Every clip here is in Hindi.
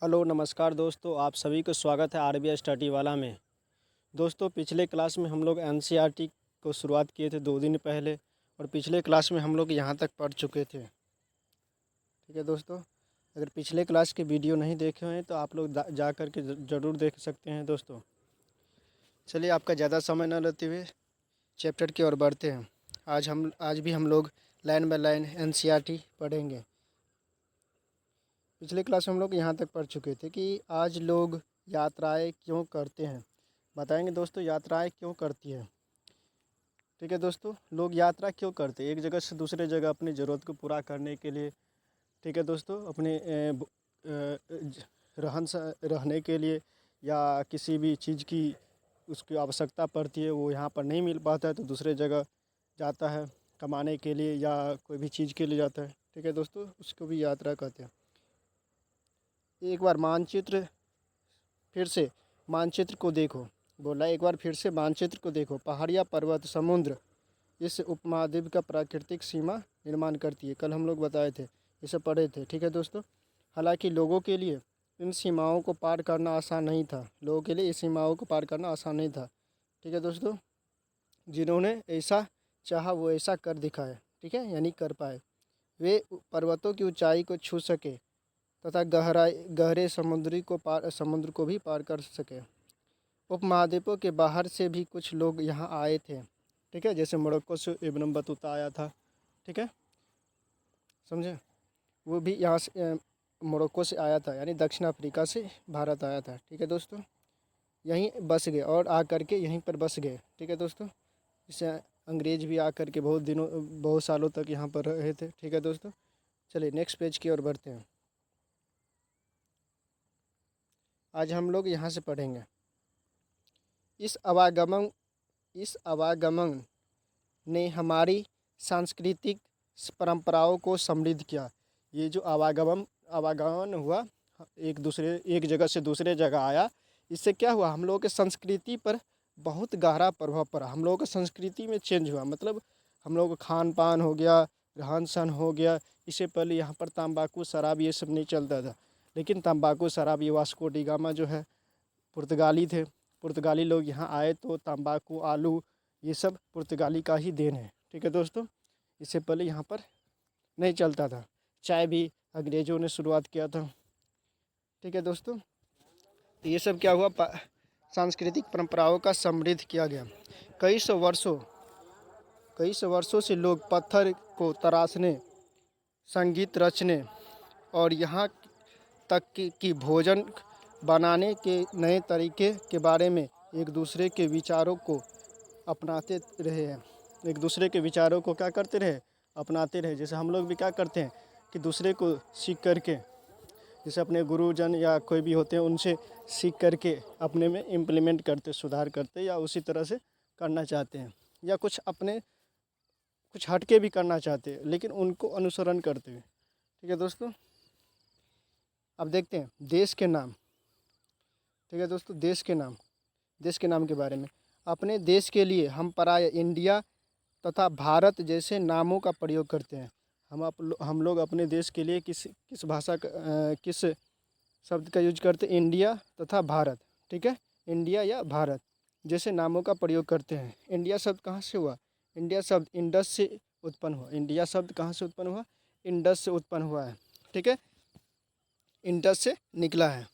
हेलो नमस्कार दोस्तों, आप सभी को स्वागत है आरबीआई स्टडी वाला में। दोस्तों, पिछले क्लास में हम लोग एनसीईआरटी को शुरुआत किए थे 2 दिन पहले, और पिछले क्लास में हम लोग यहाँ तक पढ़ चुके थे। ठीक है दोस्तों, अगर पिछले क्लास के वीडियो नहीं देखे हैं तो आप लोग जा कर के ज़रूर देख सकते हैं। दोस्तों चलिए, आपका ज़्यादा समय न लेते हुए चैप्टर की ओर बढ़ते हैं। आज भी हम लोग लाइन बाय लाइन एनसीईआरटी पढ़ेंगे। पिछले क्लास में हम लोग यहाँ तक पढ़ चुके थे कि आज लोग यात्राएं क्यों करते हैं। बताएंगे दोस्तों, यात्राएं क्यों करती है। ठीक है दोस्तों, लोग यात्रा क्यों करते हैं? एक जगह से दूसरे जगह अपनी ज़रूरत को पूरा करने के लिए। ठीक है दोस्तों, अपने रहने के लिए, या किसी भी चीज़ की उसकी आवश्यकता पड़ती है, वो यहाँ पर नहीं मिल पाता है तो दूसरे जगह जाता है कमाने के लिए, या कोई भी चीज़ के लिए जाता है। ठीक है दोस्तों, उसको भी यात्रा कहते हैं। एक बार फिर से मानचित्र को देखो। बोला, एक बार फिर से मानचित्र को देखो। पहाड़ियाँ, पर्वत, समुद्र इस उपमहाद्वीप का प्राकृतिक सीमा निर्माण करती है। कल हम लोग बताए थे, इसे पढ़े थे। ठीक है दोस्तों, हालांकि लोगों के लिए इन सीमाओं को पार करना आसान नहीं था। लोगों के लिए इस सीमाओं को पार करना आसान नहीं था। ठीक है दोस्तों, जिन्होंने ऐसा चाहा वो ऐसा कर दिखाए। ठीक है, यानी कर पाए। वे पर्वतों की ऊंचाई को छू सके तथा गहरे समुद्र को भी पार कर सके। उपमहाद्वीपों के बाहर से भी कुछ लोग यहाँ आए थे। ठीक है, जैसे मोरक्को से इब्न बतूता आया था। ठीक है, समझे? वो भी यहाँ से मोरक्को से आया था, यानी दक्षिण अफ्रीका से भारत आया था। ठीक है दोस्तों, यहीं बस गए और आ कर के यहीं पर बस गए। ठीक है दोस्तों, इससे अंग्रेज भी आकर के बहुत सालों तक यहाँ पर रहे थे। ठीक है दोस्तों, चलिए नेक्स्ट पेज की ओर बढ़ते हैं। आज हम लोग यहाँ से पढ़ेंगे। इस आवागमन ने हमारी सांस्कृतिक परंपराओं को समृद्ध किया। ये जो आवागमन हुआ, एक जगह से दूसरे जगह आया, इससे क्या हुआ? हम लोगों के संस्कृति पर बहुत गहरा प्रभाव पड़ा। हम लोगों का संस्कृति में चेंज हुआ, मतलब हम लोगों का खान पान हो गया, रहन सहन हो गया। इससे पहले यहाँ पर तंबाकू शराब ये सब नहीं चलता था, लेकिन तंबाकू शराब, ये वास्को डी गामा जो है पुर्तगाली थे। पुर्तगाली लोग यहाँ आए तो तंबाकू, आलू, ये सब पुर्तगाली का ही देन है। ठीक है दोस्तों, इससे पहले यहाँ पर नहीं चलता था। चाय भी अंग्रेज़ों ने शुरुआत किया था। ठीक है दोस्तों, तो ये सब क्या हुआ? सांस्कृतिक परंपराओं का समृद्ध किया गया। कई सौ वर्षों से लोग पत्थर को तराशने, संगीत रचने और यहाँ तक कि भोजन बनाने के नए तरीके के बारे में एक दूसरे के विचारों को अपनाते रहे हैं। एक दूसरे के विचारों को क्या करते रहे? अपनाते रहे। जैसे हम लोग भी क्या करते हैं कि दूसरे को सीख करके, जैसे अपने गुरुजन या कोई भी होते हैं उनसे सीख करके अपने में इम्प्लीमेंट करते, सुधार करते, या उसी तरह से करना चाहते हैं, या कुछ हटके भी करना चाहते हैं, लेकिन उनको अनुसरण करते हुए। ठीक है दोस्तों, अब देखते हैं देश के नाम। ठीक है दोस्तों, देश के नाम के बारे में। अपने देश के लिए हम प्राय इंडिया तथा भारत जैसे नामों का प्रयोग करते हैं। हम लोग अपने देश के लिए किस शब्द का यूज करते हैं? इंडिया तथा भारत। ठीक है, इंडिया या भारत जैसे नामों का प्रयोग करते हैं। इंडिया शब्द कहाँ से हुआ? इंडिया शब्द इंडस से उत्पन्न हुआ। इंडिया शब्द कहाँ से उत्पन्न हुआ? इंडस से उत्पन्न हुआ है। ठीक है, इंडस से निकला है।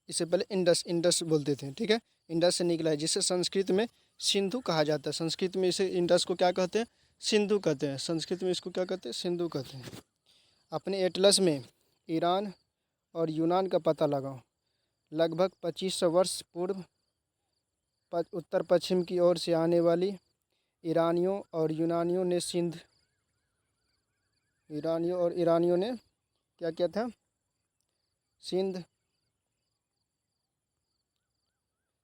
इससे पहले इंडस बोलते थे। ठीक है, इंडस से निकला है, जिसे संस्कृत में सिंधु कहा जाता है। संस्कृत में इसे इंडस को क्या कहते हैं? सिंधु कहते हैं। संस्कृत में इसको क्या कहते हैं? सिंधु कहते हैं। अपने एटलस में ईरान और यूनान का पता लगाओ। लगभग 2500 वर्ष पूर्व उत्तर पश्चिम की ओर से आने वाली ईरानियों और यूनानियों ने क्या किया था?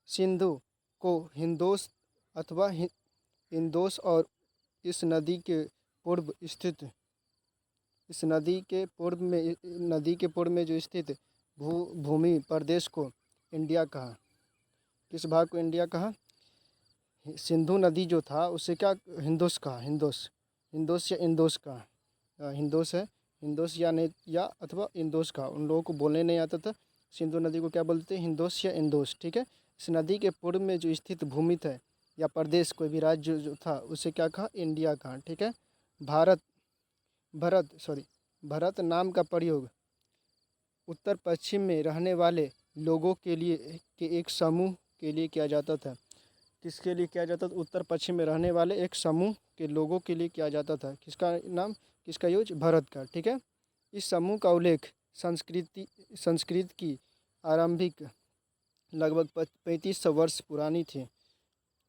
सिंधु को हिंदोस अथवा इंदोस, और इस नदी के पूर्व में जो स्थित भूमि प्रदेश को इंडिया कहा। किस भाग को इंडिया कहा? सिंधु नदी जो था उसे क्या हिंदोस कहा? हिंदोस या इंदोस कहा। हिंदोस है, हिंदोस या नहीं, या अथवा इंदोस कहा। उन लोगों को बोलने नहीं आता था, सिंधु नदी को क्या बोलते हैं? हिंदोश या इंदोश। ठीक है। इस नदी के पूर्व में जो स्थित भूमि है या प्रदेश, कोई भी राज्य जो था, उसे क्या कहा? इंडिया कहा। ठीक है। भारत भरत नाम का प्रयोग उत्तर पश्चिम में रहने वाले लोगों के लिए के एक समूह के लिए किया जाता था। किसके लिए किया जाता था? उत्तर पश्चिम में रहने वाले एक समूह के लोगों के लिए किया जाता था। किसका नाम, किसका यूज? भरत का। ठीक है। इस समूह का उल्लेख संस्कृत की आरंभिक लगभग 3500 वर्ष पुरानी थी।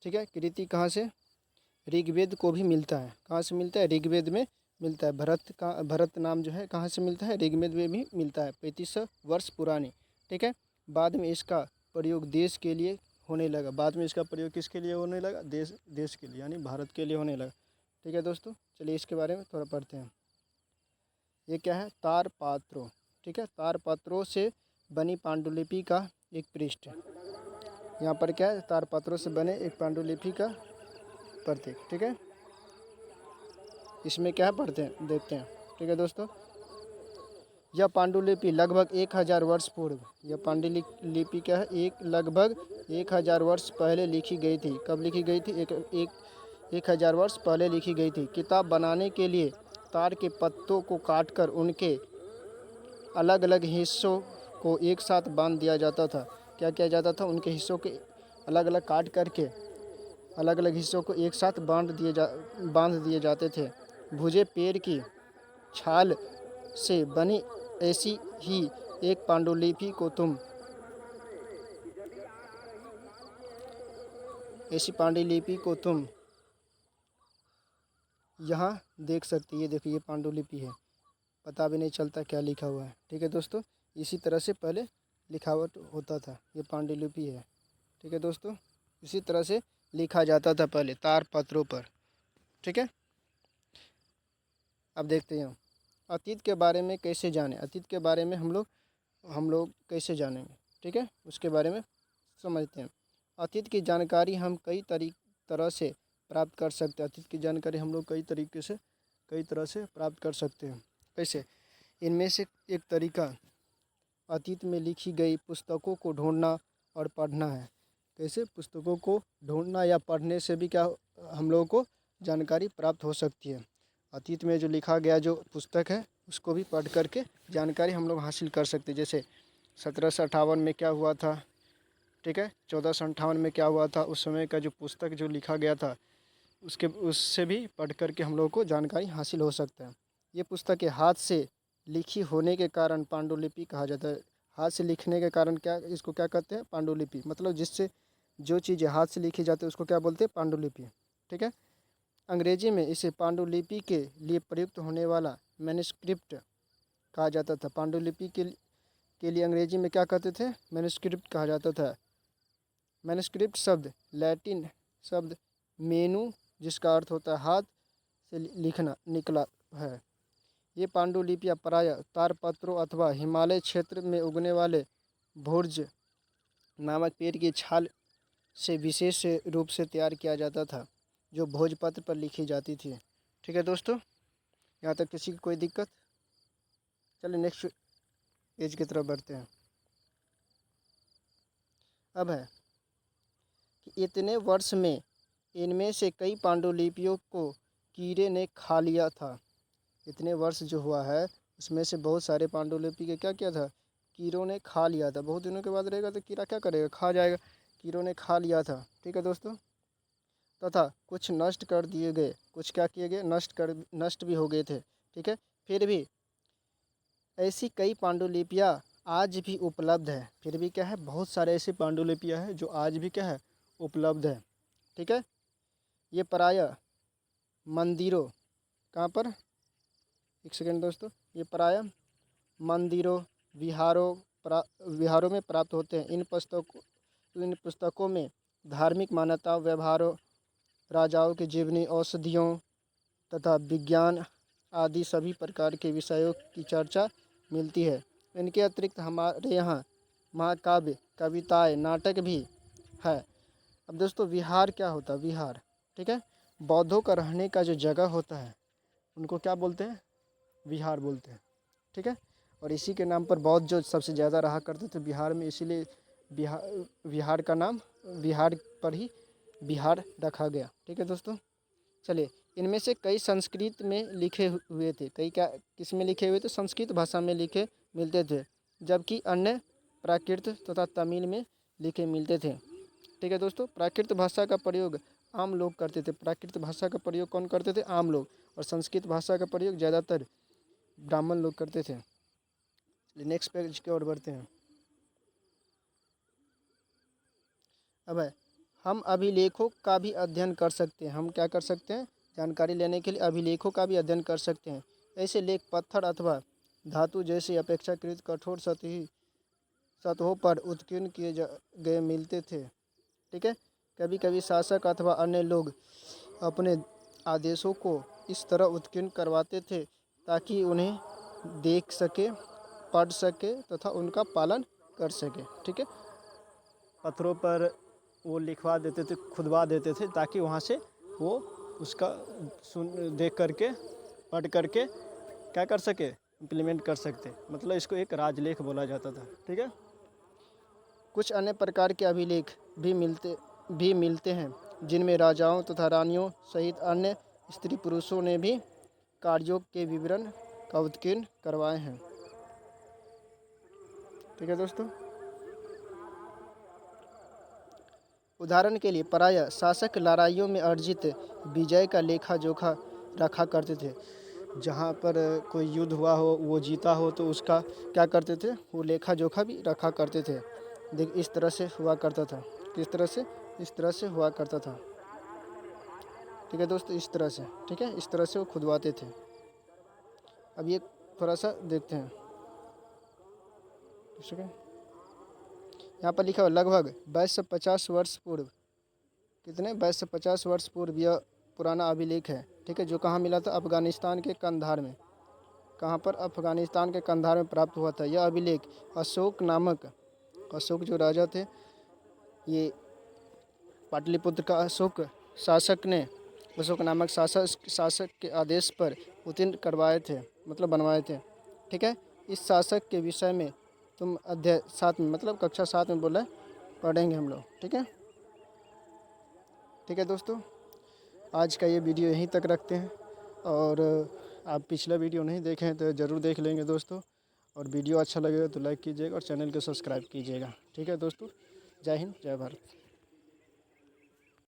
ठीक है। कृति कहाँ से? ऋग्वेद को भी मिलता है। कहाँ से मिलता है? ऋग्वेद में मिलता है। भरत नाम जो है कहाँ से मिलता है? ऋग्वेद में भी मिलता है, 3500 वर्ष पुरानी। ठीक है। बाद में इसका प्रयोग देश के लिए होने लगा। बाद में इसका प्रयोग किसके लिए होने लगा? देश के लिए, यानी भारत के लिए होने लगा। ठीक है दोस्तों, चलिए इसके बारे में थोड़ा पढ़ते हैं। ये क्या है? तारपात्रों। ठीक है। तारपत्रों से बनी पांडुलिपि का एक पृष्ठ। यहाँ पर क्या है? तारपत्रों से बने एक पांडुलिपि का प्रतीक। ठीक है। इसमें क्या पढ़ते हैं, देखते हैं। ठीक है दोस्तों, यह पांडुलिपि लगभग 1000 वर्ष पूर्व, यह पांडुलिपि क्या है? लगभग 1000 वर्ष पहले लिखी गई थी। कब लिखी गई थी? 1000 वर्ष पहले लिखी गई थी। किताब बनाने के लिए तार के पत्तों को काटकर उनके अलग अलग हिस्सों को एक साथ बांध दिया जाता था। क्या किया जाता था? उनके हिस्सों के अलग अलग काट करके अलग अलग हिस्सों को एक साथ बांध दिए जाते थे। भुजे पेड़ की छाल से बनी ऐसी ही एक पांडुलिपि को तुम यहाँ देख सकते। ये देखिए, ये पांडुलिपि है। पता भी नहीं चलता क्या लिखा हुआ है। ठीक है दोस्तों, इसी तरह से पहले लिखावट होता था। ये पांडुलिपि है। ठीक है दोस्तों, इसी तरह से लिखा जाता था पहले तार पत्रों पर। ठीक है। अब देखते हैं अतीत के बारे में कैसे जानें। अतीत के बारे में हम लोग कैसे जानेंगे? ठीक है, उसके बारे में समझते हैं। अतीत की जानकारी हम कई तरह से प्राप्त कर सकते हैं। अतीत की जानकारी हम लोग कई तरह से प्राप्त कर सकते हैं। कैसे? इनमें से एक तरीका अतीत में लिखी गई पुस्तकों को ढूंढना और पढ़ना है। कैसे? पुस्तकों को ढूंढना या पढ़ने से भी क्या हम लोगों को जानकारी प्राप्त हो सकती है। अतीत में जो लिखा गया जो पुस्तक है उसको भी पढ़ करके जानकारी हम लोग हासिल कर सकते हैं। जैसे 1758 में क्या हुआ था, ठीक है, 1458 में क्या हुआ था, उस समय का जो पुस्तक जो लिखा गया था उससे भी पढ़ करके हम लोगों को जानकारी हासिल हो सकता है। ये पुस्तकें हाथ से लिखी होने के कारण पांडुलिपि कहा जाता है। हाथ से लिखने के कारण क्या, इसको क्या कहते हैं? पांडुलिपि। मतलब जिससे जो चीज़ें हाथ से लिखी जाती है उसको क्या बोलते हैं? पांडुलिपि। ठीक है। अंग्रेजी में इसे पांडुलिपि के लिए प्रयुक्त होने वाला मैन्युस्क्रिप्ट कहा जाता था। पांडुलिपि के लिए अंग्रेजी में क्या कहते थे? मैन्युस्क्रिप्ट कहा जाता था। मैन्युस्क्रिप्ट शब्द लैटिन शब्द मेनू, जिसका अर्थ होता है हाथ से लिखना, निकला है। ये पांडुलिपियाँ प्रायः तारपत्रों अथवा हिमालय क्षेत्र में उगने वाले भोर्ज नामक पेड़ की छाल से विशेष रूप से तैयार किया जाता था, जो भोजपत्र पर लिखी जाती थी। ठीक है दोस्तों, यहाँ तक किसी की कोई दिक्कत? चलिए नेक्स्ट पेज की तरफ बढ़ते हैं। अब है कि इतने वर्ष में इनमें से कई पांडुलिपियों को कीड़े ने खा लिया था। इतने वर्ष जो हुआ है उसमें से बहुत सारे पांडुलिपि के क्या किया था? कीड़ों ने खा लिया था। बहुत दिनों के बाद रहेगा तो कीड़ा क्या करेगा? खा जाएगा। कीड़ों ने खा लिया था। ठीक है दोस्तों, तथा कुछ नष्ट कर दिए गए, कुछ क्या किए गए? नष्ट भी हो गए थे। ठीक है। फिर भी ऐसी कई पांडुलिपियाँ आज भी उपलब्ध है। फिर भी क्या है? बहुत सारे ऐसी पांडुलिपियाँ हैं जो आज भी क्या है? उपलब्ध है। ठीक है। ये प्रायः मंदिरों, कहाँ पर? एक सेकेंड दोस्तों, ये प्रायः मंदिरों, विहारों में प्राप्त होते हैं। इन पुस्तकों में धार्मिक मान्यताओं, व्यवहारों, राजाओं की जीवनी, औषधियों तथा विज्ञान आदि सभी प्रकार के विषयों की चर्चा मिलती है। इनके अतिरिक्त हमारे यहाँ महाकाव्य, कविताएं, नाटक भी है। अब दोस्तों, विहार क्या होता है? विहार, ठीक है, बौद्धों का रहने का जो जगह होता है उनको क्या बोलते हैं? विहार बोलते हैं। ठीक है। और इसी के नाम पर बौद्ध जो सबसे ज़्यादा रहा करते थे बिहार में, इसीलिए बिहार का नाम बिहार पर ही बिहार रखा गया। ठीक है दोस्तों, चलिए इनमें से कई संस्कृत में लिखे हुए थे, कई क्या किस में लिखे हुए थे, संस्कृत भाषा में लिखे मिलते थे, जबकि अन्य प्राकृत तथा तमिल में लिखे मिलते थे। ठीक है दोस्तों, प्राकृत भाषा का प्रयोग आम लोग करते थे। प्राकृत भाषा का प्रयोग कौन करते थे? आम लोग। और संस्कृत भाषा का प्रयोग ज़्यादातर ब्राह्मण लोग करते थे। नेक्स्ट पेज की ओर बढ़ते हैं। अब हम अभिलेखों का भी अध्ययन कर सकते हैं। हम क्या कर सकते हैं? जानकारी लेने के लिए अभिलेखों का भी अध्ययन कर सकते हैं। ऐसे लेख पत्थर अथवा धातु जैसे अपेक्षाकृत कठोर सतहों पर उत्कीर्ण किए गए मिलते थे। ठीक है, कभी कभी शासक अथवा अन्य लोग अपने आदेशों को इस तरह उत्कीर्ण करवाते थे ताकि उन्हें देख सके, पढ़ सके तथा उनका पालन कर सके। ठीक है, पत्थरों पर वो लिखवा देते थे, खुदवा देते थे, ताकि वहाँ से वो उसका देख करके पढ़ करके क्या कर सके? इम्प्लीमेंट कर सकते। मतलब इसको एक राजलेख बोला जाता था। ठीक है, कुछ अन्य प्रकार के अभिलेख भी मिलते हैं जिनमें राजाओं तथा रानियों सहित अन्य स्त्री पुरुषों ने भी कार्यों के विवरण का उत्कीर्ण करवाए हैं। ठीक है दोस्तों, उदाहरण के लिए प्रायः शासक लड़ाइयों में अर्जित विजय का लेखा जोखा रखा करते थे। जहाँ पर कोई युद्ध हुआ हो, वो जीता हो, तो उसका क्या करते थे? वो लेखा जोखा भी रखा करते थे। देख इस तरह से हुआ करता था। किस तरह से? इस तरह से हुआ करता था। ठीक है दोस्तों, इस तरह से। ठीक है, इस तरह से वो खुदवाते थे। अब ये थोड़ा सा देखते हैं। ठीक है, यहाँ पर लिखा हुआ लगभग 2250 वर्ष पूर्व। कितने? 2250 वर्ष पूर्व यह पुराना अभिलेख है। ठीक है, जो कहाँ मिला था? अफगानिस्तान के कंधार में। कहाँ पर? अफगानिस्तान के कंधार में प्राप्त हुआ था। यह अभिलेख अशोक जो राजा थे, ये पाटलिपुत्र का अशोक नामक शासक के आदेश पर उत्कीर्ण करवाए थे, मतलब बनवाए थे। ठीक है, इस शासक के विषय में तुम अध्याय 7 में, मतलब कक्षा 7 में बोला पढ़ेंगे हम लोग। ठीक है, ठीक है दोस्तों, आज का ये वीडियो यहीं तक रखते हैं। और आप पिछला वीडियो नहीं देखे हैं तो ज़रूर देख लेंगे दोस्तों। और वीडियो अच्छा लगेगा तो लाइक कीजिएगा और चैनल को सब्सक्राइब कीजिएगा। ठीक है दोस्तों, जय हिंद, जय भारत।